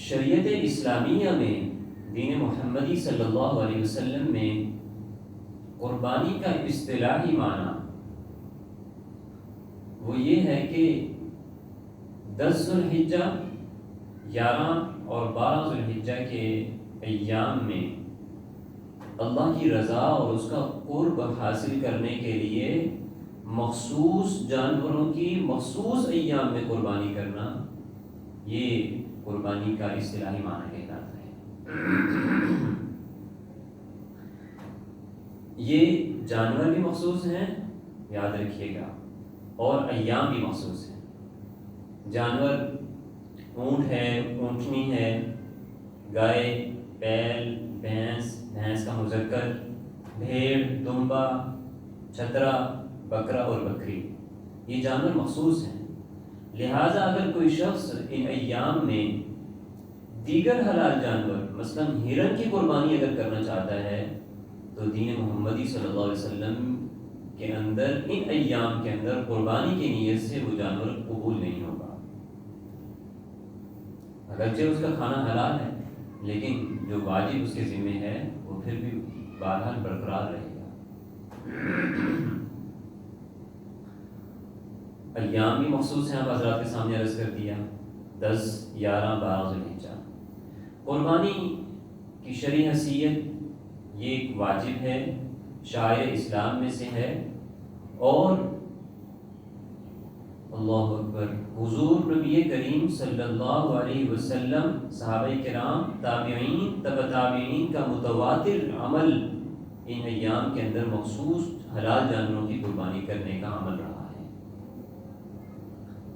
شریعت اسلامیہ میں، دین محمدی صلی اللہ علیہ وسلم میں قربانی کا اصطلاحی معنی وہ یہ ہے کہ 10 ذو الحجہ، 11 اور 12 ذو الحجہ کے ایام میں اللہ کی رضا اور اس کا قرب حاصل کرنے کے لیے مخصوص جانوروں کی مخصوص ایام میں قربانی کرنا، یہ قربانی کا اصطلاحی معنی کہلاتا ہے۔ یہ جانور بھی مخصوص ہیں، یاد رکھیے گا، اور ایام بھی مخصوص ہیں۔ جانور اونٹ ہے، اونٹنی ہے، گائے، بیل، بھینس، بھینس کا مذکر، بھیڑ، دمبا، چھترا، بکرا اور بکری، یہ جانور مخصوص ہیں۔ لہٰذا اگر کوئی شخص ان ایام میں دیگر حلال جانور مثلا ہرن کی قربانی اگر کرنا چاہتا ہے تو دین محمدی صلی اللہ علیہ وسلم کے اندر ان ایام کے اندر قربانی کی نیت سے وہ جانور قبول نہیں ہوگا، اگرچہ اس کا کھانا حلال ہے لیکن جو واجب اس کے ذمہ ہے وہ پھر بھی بہرحال برقرار رہے گا۔ ایام بھی مخصوص ہیں، آپ حضرات کے سامنے عرض کر دیا، 10، 11، 12 ذو الحجہ۔ قربانی کی شرعی حیثیت یہ ایک واجب ہے، شعائر اسلام میں سے ہے، اور اللہ اکبر، حضور نبی کریم صلی اللہ علیہ وسلم، صحابہ کرام، تابعین، تبع تابعین کا متواتر عمل ان ایام کے اندر مخصوص حلال جانوروں کی قربانی کرنے کا عمل رہا ہے،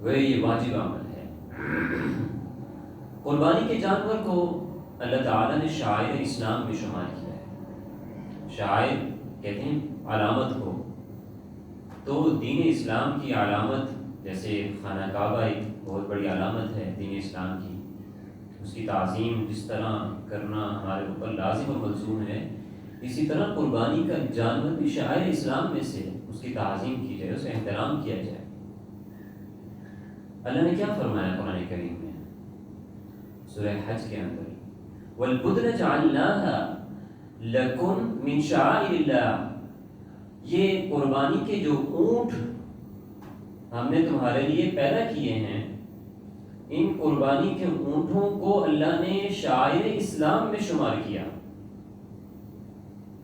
وہ یہ واجب عمل ہے۔ قربانی کے جانور کو اللہ تعالیٰ نے شعائر اسلام میں شمار کیا ہے۔ شعائر کہتے ہیں علامت کو، تو دین اسلام کی علامت جیسے خانہ کعبہ ایک بہت بڑی علامت ہے دین اسلام کی، اس کی تعظیم جس طرح کرنا ہمارے اوپر لازم اور ملزوم ہے، اسی طرح قربانی کا جانور بھی شعائر اسلام میں سے اس کی تعظیم کی جائے، اس کا احترام کیا جائے۔ اللہ نے کیا فرمایا قرآن کریم میں سورہ حج کے اندر، وَالْبُدْنَ جَعَلْنَاهَا لَكُمْ مِنْ شَعَائِرِ اللَّهِ، یہ قربانی کے جو اونٹ ہم نے تمہارے لیے پیدا کیے ہیں، ان قربانی کے اونٹوں کو اللہ نے شعائر اسلام میں شمار کیا۔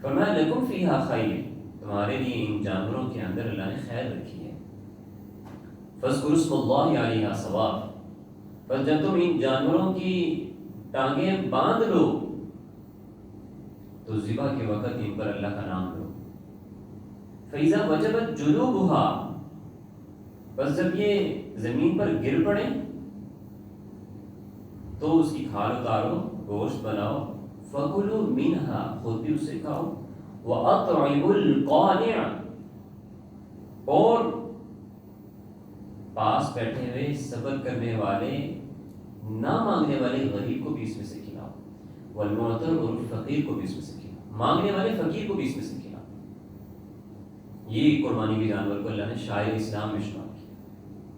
فرمایا لَكُمْ فِيهَا خَيْرٌ، تمہارے لیے ان جانوروں کے اندر اللہ نے خیر رکھی ہے۔ فَاذْكُرُوا اسْمَ اللَّهِ عَلَيْهَا صَوَافَ، بس جب تم ان جانوروں کی ٹانگیں باندھ لو تو ذبح کے وقت ان پر اللہ کا نام لو۔ فَإِذَا وَجَبَتْ جُنُوبُهَا، بس جب یہ زمین پر گر پڑے تو اس کی کھال اتارو، گوشت بناؤ، فَكُلُوا مِنْهَا، خود بھی اسے کھاؤ، وَأَطْعِمُوا الْقَانِعَ، اور پاس بیٹھے ہوئے صبر کرنے والے، نہ مانگنے والے غریب کو بھی اس میں سے کھلاؤ، والمعتر، اور فقیر کو بھی اس میں سے کھلاؤ، مانگنے والے فقیر کو بھی اس میں سے کھلاؤ۔ یہ قربانی کے جانور کو اللہ نے شاعر اسلام میں شمار